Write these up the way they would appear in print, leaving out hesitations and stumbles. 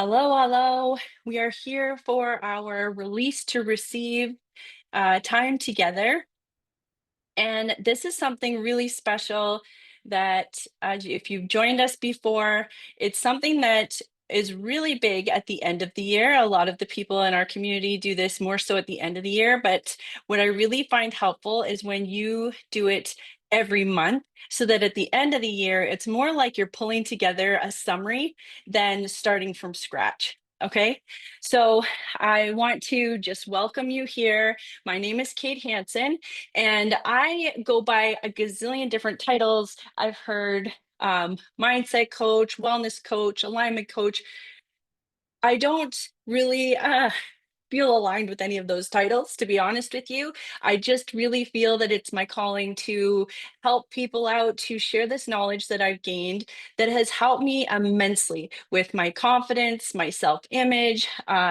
Hello, hello. We are here for our release to receive time together. And this is something really special that if you've joined us before, it's something that is really big at the end of the year. A lot of the people in our community do this more so at the end of the year. But what I really find helpful is when you do it every month, so that at the end of the year, it's more like you're pulling together a summary than starting from scratch. Okay, so I want to just welcome you here. My name is Kate Hanson, and I go by a gazillion different titles. I've heard mindset coach, wellness coach, alignment coach. I don't really feel aligned with any of those titles, to be honest with you. I just really feel that it's my calling to help people out, to share this knowledge that I've gained that has helped me immensely with my confidence, my self image,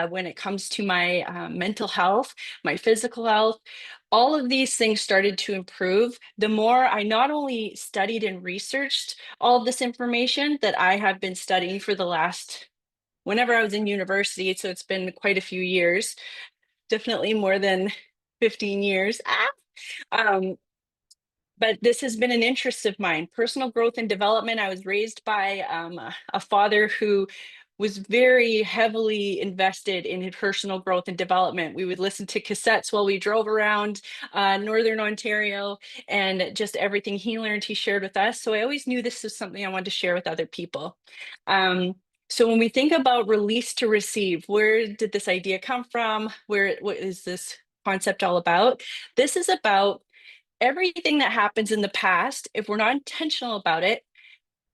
when it comes to my mental health, my physical health. All of these things started to improve the more I not only studied and researched all of this information that I have been studying for the last whenever I was in university, so it's been quite a few years, definitely more than 15 years. Um, but this has been an interest of mine, personal growth and development. I was raised by a father who was very heavily invested in his personal growth and development. We would listen to cassettes while we drove around Northern Ontario, and just everything he learned, he shared with us. So I always knew this was something I wanted to share with other people. Um, so when we think about release to receive, where did this idea come from? What is this concept all about? This is about everything that happens in the past. If we're not intentional about it,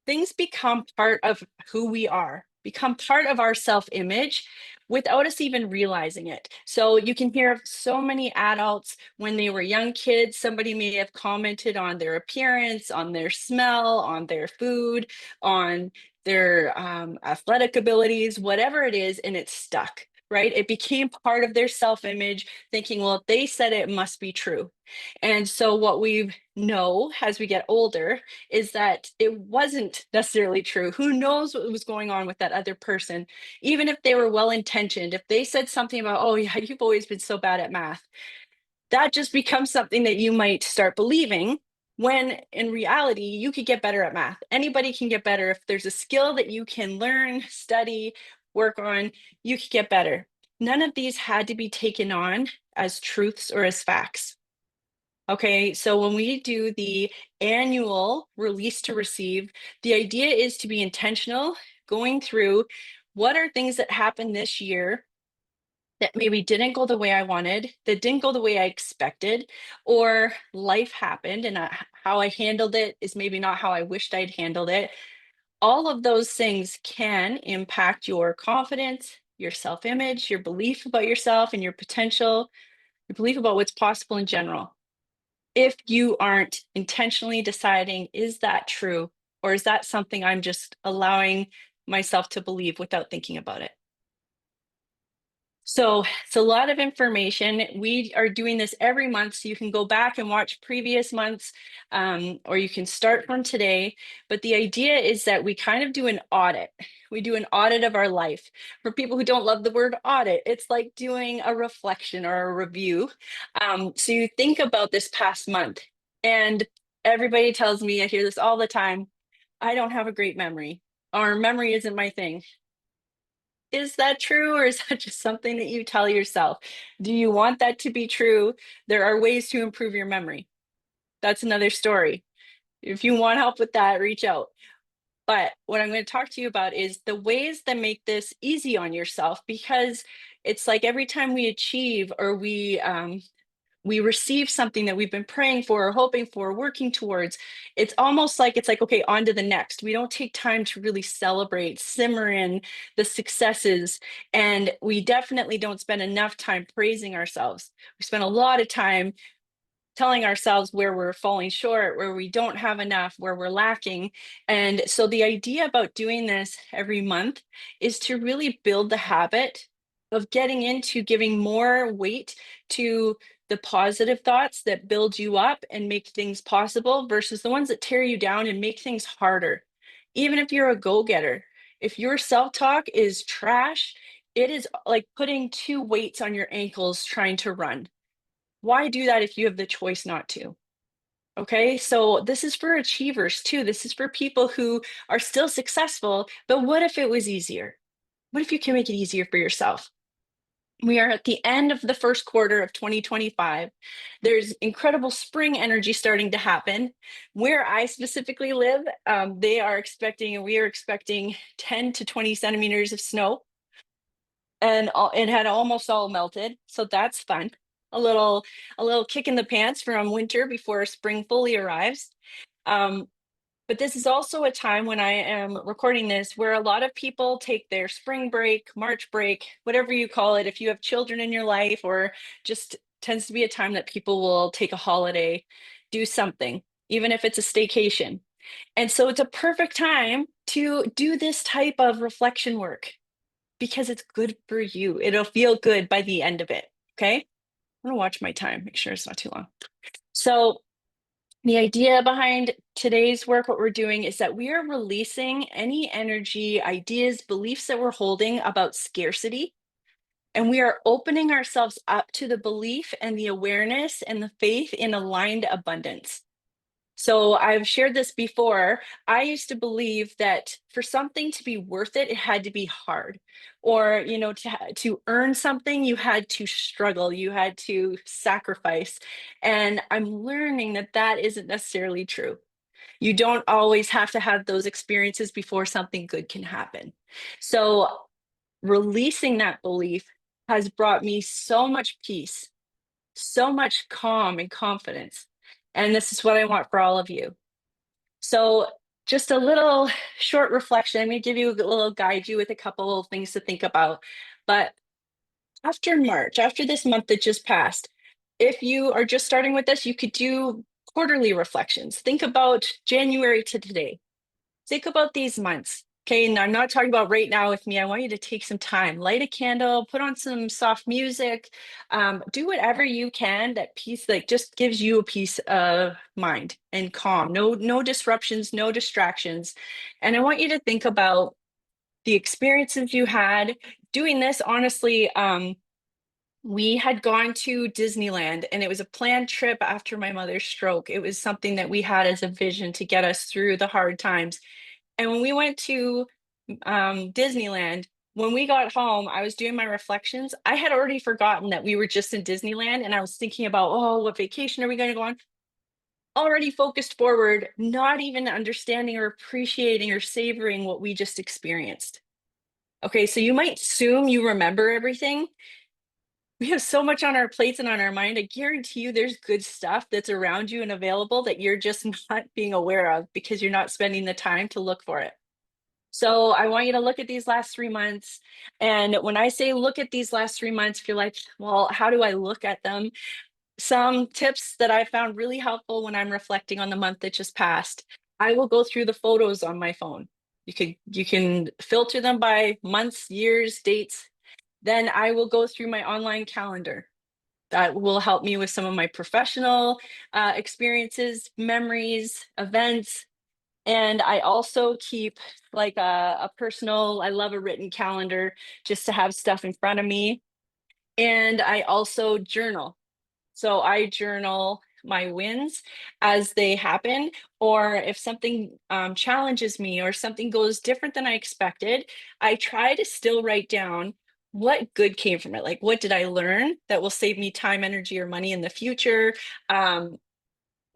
things become part of who we are, become part of our self image without us even realizing it. So you can hear of so many adults when they were young kids, somebody may have commented on their appearance, on their smell, on their food, on their athletic abilities, whatever it is, and it's stuck. Right? It became part of their self image, thinking, well, if they said it, it must be true. And so, what we know as we get older is that it wasn't necessarily true. Who knows what was going on with that other person? Even if they were well intentioned, if they said something about, oh, yeah, you've always been so bad at math, that just becomes something that you might start believing when in reality, you could get better at math. Anybody can get better. If there's a skill that you can learn, study, work on, you could get better. None of these had to be taken on as truths or as facts. Okay, so when we do the annual release to receive, the idea is to be intentional, going through what are things that happened this year that maybe didn't go the way I wanted, that didn't go the way I expected, or life happened and how I handled it is maybe not how I wished I'd handled it. All of those things can impact your confidence, your self image, your belief about yourself and your potential, your belief about what's possible in general, if you aren't intentionally deciding, is that true? Or is that something I'm just allowing myself to believe without thinking about it? So it's a lot of information. We are doing this every month, so you can go back and watch previous months, or you can start from today. But the idea is that we kind of do an audit. We do an audit of our life. For people who don't love the word audit, it's like doing a reflection or a review. So you think about this past month, and everybody tells me, I hear this all the time, I don't have a great memory, or memory isn't my thing. Is that true, or is that just something that you tell yourself? Do you want that to be true? There are ways to improve your memory. That's another story. If you want help with that, reach out. But what I'm going to talk to you about is the ways that make this easy on yourself, because it's like every time we achieve or we receive something that we've been praying for or hoping for, working towards, it's like, okay, on to the next. We don't take time to really celebrate, simmer in the successes. And we definitely don't spend enough time praising ourselves. We spend a lot of time telling ourselves where we're falling short, where we don't have enough, where we're lacking. And so the idea about doing this every month is to really build the habit of getting into giving more weight to the positive thoughts that build you up and make things possible versus the ones that tear you down and make things harder. Even if you're a go-getter, If your self-talk is trash, it is like putting 2 weights on your ankles trying to run. Why do that if you have the choice not to? Okay, so this is for achievers too. This is for people who are still successful, but what if it was easier? What if you can make it easier for yourself? We are at the end of the first quarter of 2025. There's incredible spring energy starting to happen. Where I specifically live, they are expecting, and we are expecting 10 to 20 centimeters of snow, and it had almost all melted. So that's fun. A little, a little kick in the pants from winter before spring fully arrives. Um, but this is also a time when I am recording this where a lot of people take their spring break, March break, whatever you call it. If you have children in your life, or just tends to be a time that people will take a holiday, do something, even if it's a staycation. And so it's a perfect time to do this type of reflection work because it's good for you. It'll feel good by the end of it. Okay. I'm going to watch my time, make sure it's not too long. So, the idea behind today's work, what we're doing is that we are releasing any energy, ideas, beliefs that we're holding about scarcity. And we are opening ourselves up to the belief and the awareness and the faith in aligned abundance. So I've shared this before. I used to believe that for something to be worth it, it had to be hard. Or, to earn something, you had to struggle, you had to sacrifice. And I'm learning that that isn't necessarily true. You don't always have to have those experiences before something good can happen. So releasing that belief has brought me so much peace, so much calm and confidence. And this is what I want for all of you. So, just a little short reflection. I'm going to give you a little guide you with a couple of things to think about. But after March, after this month that just passed, if you are just starting with this, you could do quarterly reflections. Think about January to today. Think about these months. Okay, and I'm not talking about right now with me. I want you to take some time, light a candle, put on some soft music, do whatever you can that peace, like just gives you a peace of mind and calm. No disruptions, no distractions. And I want you to think about the experiences you had doing this. Honestly, we had gone to Disneyland, and it was a planned trip after my mother's stroke. It was something that we had as a vision to get us through the hard times. And when we went to Disneyland, when we got home, I was doing my reflections. I had already forgotten that we were just in Disneyland, and I was thinking about, oh, what vacation are we going to go on? Already focused forward, not even understanding or appreciating or savoring what we just experienced. Okay, so you might assume you remember everything. We have so much on our plates and on our mind. I guarantee you there's good stuff that's around you and available that you're just not being aware of because you're not spending the time to look for it. So I want you to look at these last 3 months. And when I say look at these last 3 months, if you're like, well, how do I look at them? Some tips that I found really helpful when I'm reflecting on the month that just passed. I will go through the photos on my phone. You can filter them by months, years, dates. Then I will go through my online calendar. That will help me with some of my professional experiences, memories, events, and I also keep like a personal, I love a written calendar just to have stuff in front of me. And I also journal. So I journal my wins as they happen, or if something challenges me or something goes different than I expected, I try to still write down what good came from it. Like, what did I learn that will save me time, energy, or money in the future? Um,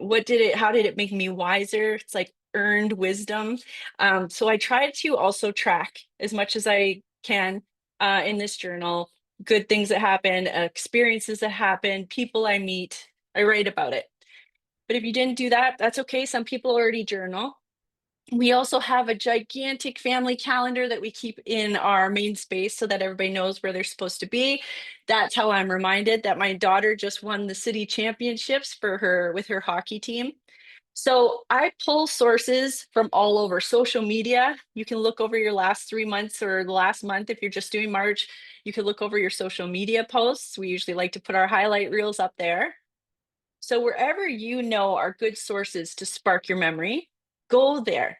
how did it make me wiser? It's like earned wisdom. So I try to also track as much as I can in this journal, good things that happen, experiences that happen, people I meet. I write about it. But if you didn't do that, that's okay. Some people already journal. We also have a gigantic family calendar that we keep in our main space so that everybody knows where they're supposed to be. That's how I'm reminded that my daughter just won the city championships for her with her hockey team. So I pull sources from all over social media. You can look over your last 3 months or the last month if you're just doing March. You can look over your social media posts. We usually like to put our highlight reels up there. So wherever you know are good sources to spark your memory, go there.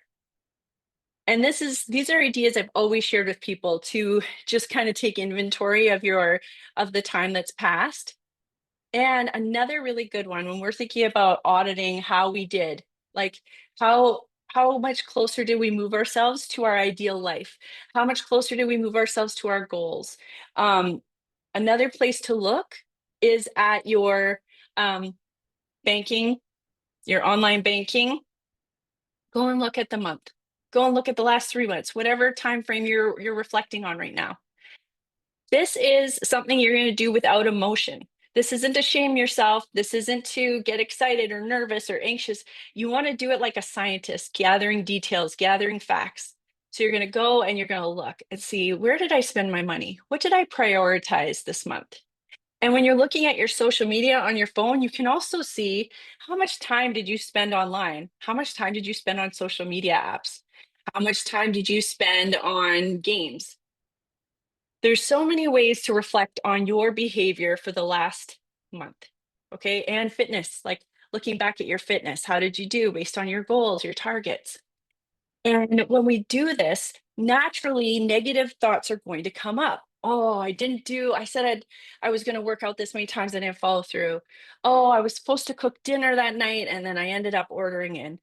And these are ideas I've always shared with people to just kind of take inventory of the time that's passed. And another really good one when we're thinking about auditing how we did, like how much closer did we move ourselves to our ideal life? How much closer did we move ourselves to our goals? Um, Another place to look is at your banking, your online banking. Go and look at the month. Go and look at the last 3 months, whatever time frame you're reflecting on right now. This is something you're going to do without emotion. This isn't to shame yourself. This isn't to get excited or nervous or anxious. You want to do it like a scientist, gathering details, gathering facts. So you're going to go and you're going to look and see, where did I spend my money? What did I prioritize this month? And when you're looking at your social media on your phone, you can also see, how much time did you spend online? How much time did you spend on social media apps? How much time did you spend on games? There's so many ways to reflect on your behavior for the last month. Okay. And fitness, like looking back at your fitness. How did you do based on your goals, your targets? And when we do this, naturally negative thoughts are going to come up. Oh, I said I was going to work out this many times. I didn't follow through. Oh, I was supposed to cook dinner that night and then I ended up ordering in.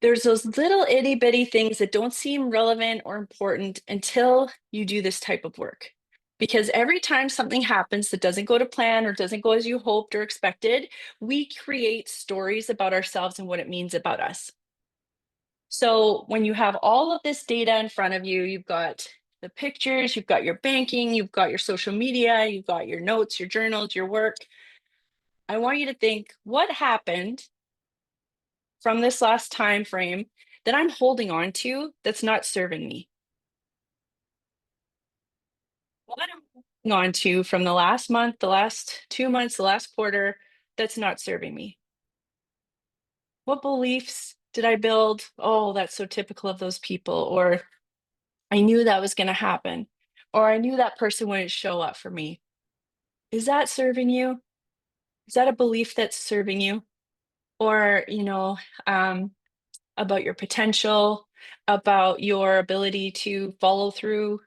There's those little itty bitty things that don't seem relevant or important until you do this type of work. Because every time something happens that doesn't go to plan or doesn't go as you hoped or expected, we create stories about ourselves and what it means about us. So when you have all of this data in front of you, you've got the pictures, you've got your banking, you've got your social media, you've got your notes, your journals, your work. I want you to think, what happened from this last time frame that I'm holding on to that's not serving me? What am I holding on to from the last month, the last 2 months, the last quarter that's not serving me? What beliefs did I build? Oh, that's so typical of those people. Or I knew that was going to happen. Or I knew that person wouldn't show up for me. Is that serving you? Is that a belief that's serving you? Or, um, about your potential, about your ability to follow through?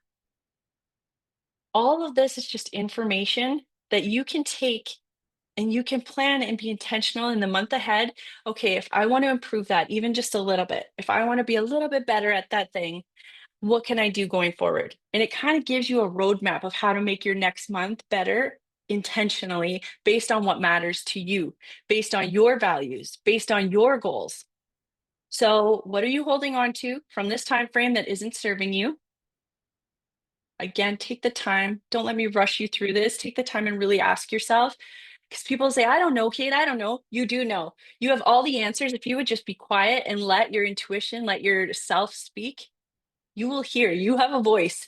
All of this is just information that you can take and you can plan and be intentional in the month ahead. Okay, if I want to improve that even just a little bit, if I want to be a little bit better at that thing, what can I do going forward? And it kind of gives you a roadmap of how to make your next month better intentionally based on what matters to you, based on your values, based on your goals. So, what are you holding on to from this time frame that isn't serving you? Again, take the time. Don't let me rush you through this. Take the time and really ask yourself. Because people say, I don't know, Kate, I don't know. You do know. You have all the answers. If you would just be quiet and let your intuition, let yourself speak, you will hear. You have a voice.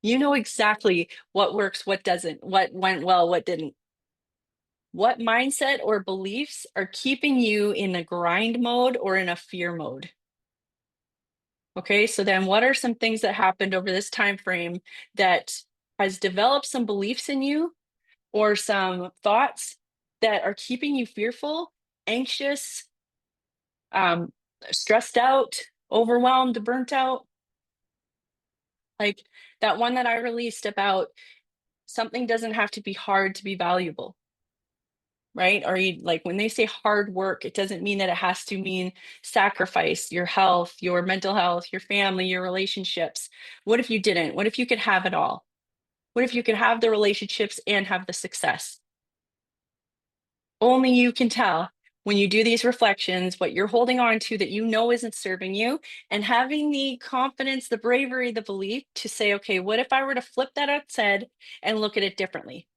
You know exactly what works, what doesn't, what went well, what didn't. What mindset or beliefs are keeping you in a grind mode or in a fear mode? Okay, so then what are some things that happened over this time frame that has developed some beliefs in you or some thoughts that are keeping you fearful, anxious, um, stressed out, overwhelmed, burnt out? Like that one that I released about something doesn't have to be hard to be valuable, right? Or you like when they say hard work, it doesn't mean that it has to mean sacrifice your health, your mental health, your family, your relationships. What if you didn't? What if you could have it all? What if you could have the relationships and have the success? Only you can tell when you do these reflections what you're holding on to that you know isn't serving you, and having the confidence, the bravery, the belief to say, okay, what if I were to flip that on its head and look at it differently?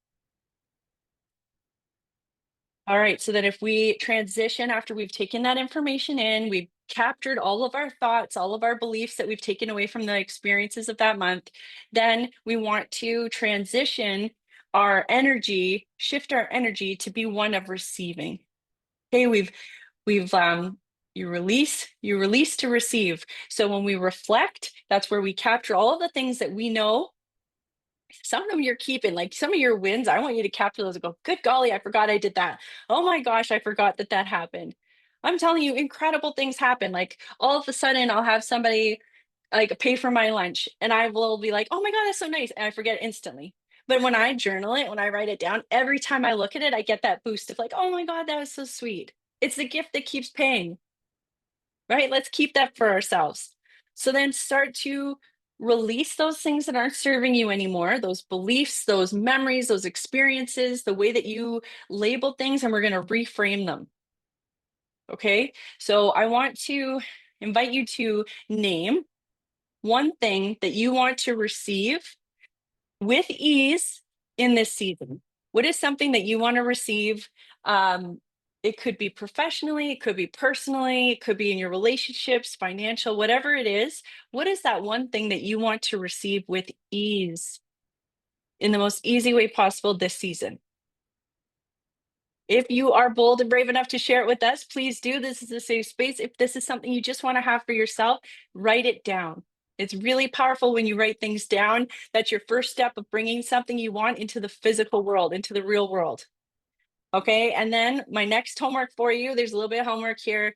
All right, so that if we transition after we've taken that information in, we've captured all of our thoughts, all of our beliefs that we've taken away from the experiences of that month, then we want to transition our energy, shift our energy to be one of receiving. Okay, we've you release to receive. So when we reflect, that's where we capture all of the things that we know. Some of them you're keeping, like some of your wins. I want you to capture those and go, good golly, I forgot I did that. Oh my gosh, I forgot that that happened. I'm telling you, incredible things happen. Like all of a sudden, I'll have somebody like pay for my lunch, and I will be like, "Oh my god, that's so nice," and I forget instantly. But when I journal it, when I write it down, every time I look at it, I get that boost of like, "Oh my god, that was so sweet." It's the gift that keeps paying, right? Let's keep that for ourselves. So then start to release those things that aren't serving you anymore, those beliefs, those memories, those experiences, the way that you label things, and we're going to reframe them. Okay. So I want to invite you to name one thing that you want to receive with ease in this season. What is something that you want to receive? It could be professionally, it could be personally, it could be in your relationships, financial, whatever it is. What is that one thing that you want to receive with ease in the most easy way possible this season? If you are bold and brave enough to share it with us, please do. This is a safe space. If this is something you just want to have for yourself, write it down. It's really powerful when you write things down. That's your first step of bringing something you want into the physical world, into the real world. Okay. And then my next homework for you, there's a little bit of homework here.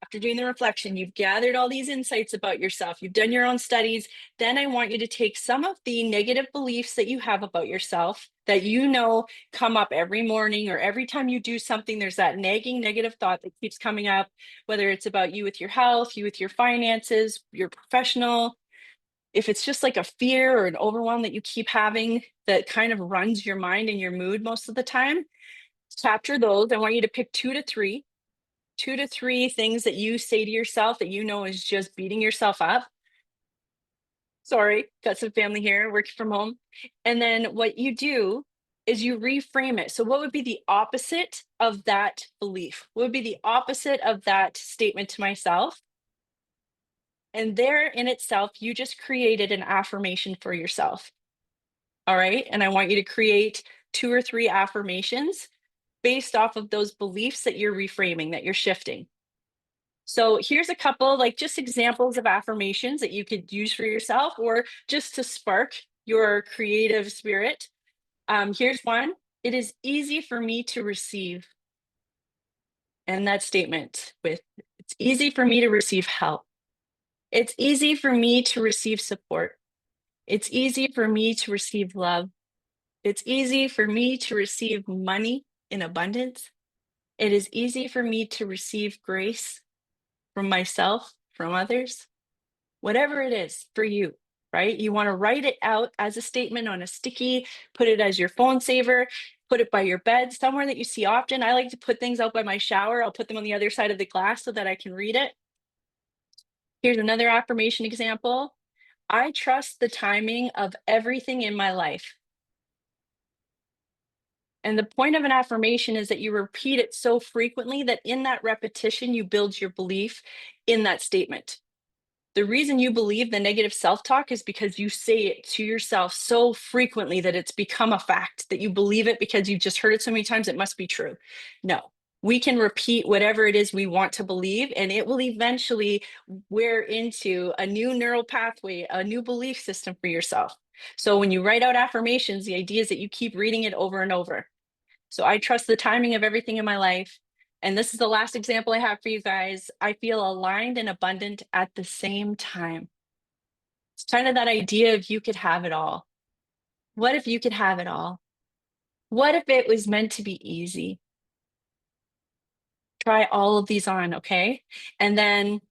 After doing the reflection, you've gathered all these insights about yourself, you've done your own studies. Then I want you to take some of the negative beliefs that you have about yourself that you know come up every morning or every time you do something. There's that nagging negative thought that keeps coming up, whether it's about you with your health, you with your finances, your professional. If it's just like a fear or an overwhelm that you keep having that kind of runs your mind and your mood most of the time, capture those. I want you to pick two to three things that you say to yourself that you know is just beating yourself up. Sorry, got some family here working from home. And then what you do is you reframe it. So, what would be the opposite of that belief? What would be the opposite of that statement to myself? And there in itself, you just created an affirmation for yourself. All right. And I want you to create two or three affirmations based off of those beliefs that you're reframing, that you're shifting. So here's a couple, like just examples of affirmations that you could use for yourself or just to spark your creative spirit. Here's one. It is easy for me to receive. And that statement with it's easy for me to receive help. It's easy for me to receive support. It's easy for me to receive love. It's easy for me to receive money in abundance. It is easy for me to receive grace from myself, from others. Whatever it is for you, right? You want to write it out as a statement on a sticky, put it as your phone saver, put it by your bed, somewhere that you see often. I like to put things out by my shower. I'll put them on the other side of the glass so that I can read it. Here's another affirmation example. I trust the timing of everything in my life. And the point of an affirmation is that you repeat it so frequently that in that repetition, you build your belief in that statement. The reason you believe the negative self talk is because you say it to yourself so frequently that it's become a fact, that you believe it because you've just heard it so many times, it must be true. No, we can repeat whatever it is we want to believe, and it will eventually wear into a new neural pathway, a new belief system for yourself. So when you write out affirmations, the idea is that you keep reading it over and over. So I trust the timing of everything in my life. And this is the last example I have for you guys. I feel aligned and abundant at the same time. It's kind of that idea of you could have it all. What if you could have it all? What if it was meant to be easy? Try all of these on, okay? And then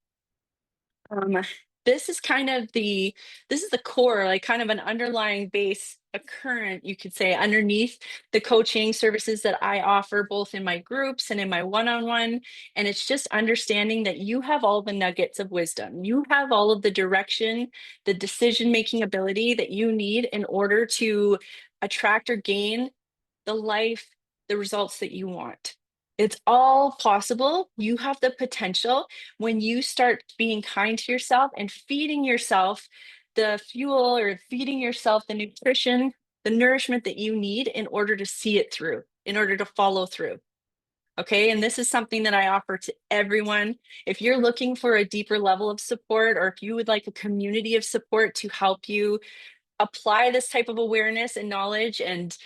Um, this is kind of this is the core, like kind of an underlying base, a current, you could say, underneath the coaching services that I offer both in my groups and in my one-on-one. And it's just understanding that you have all the nuggets of wisdom. You have all of the direction, the decision-making ability that you need in order to attract or gain the life, the results that you want. It's all possible. You have the potential when you start being kind to yourself and feeding yourself the fuel or feeding yourself the nutrition, the nourishment that you need in order to see it through, in order to follow through. Okay. And this is something that I offer to everyone. If you're looking for a deeper level of support, or if you would like a community of support to help you apply this type of awareness and knowledge and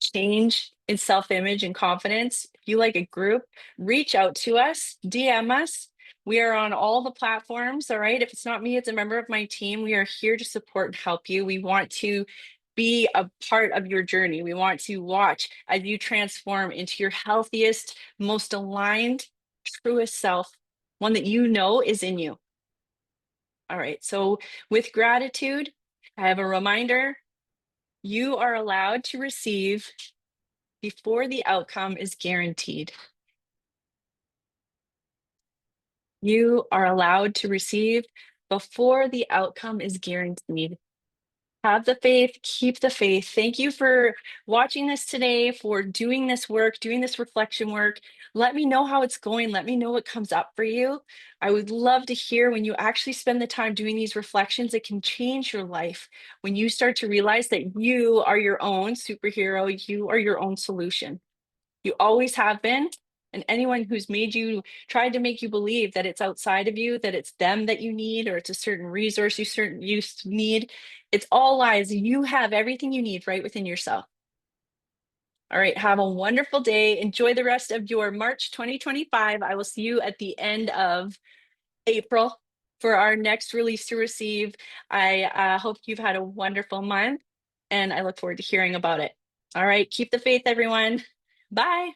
change in self image and confidence, if you like a group, reach out to us, DM us. We are on all the platforms, all right? If it's not me, it's a member of my team. We are here to support and help you. We want to be a part of your journey. We want to watch as you transform into your healthiest, most aligned, truest self, one that you know is in you. All right. So, with gratitude, I have a reminder: you are allowed to receive before the outcome is guaranteed. You are allowed to receive before the outcome is guaranteed. Have the faith, keep the faith. Thank you for watching this today, for doing this work, doing this reflection work. Let me know how it's going. Let me know what comes up for you. I would love to hear when you actually spend the time doing these reflections. It can change your life when you start to realize that you are your own superhero, you are your own solution. You always have been. And anyone who's made you, tried to make you believe that it's outside of you, that it's them that you need, or it's a certain resource you need, it's all lies. You have everything you need right within yourself. All right. Have a wonderful day. Enjoy the rest of your March 2025. I will see you at the end of April for our next release to receive. I hope you've had a wonderful month and I look forward to hearing about it. All right. Keep the faith, everyone. Bye.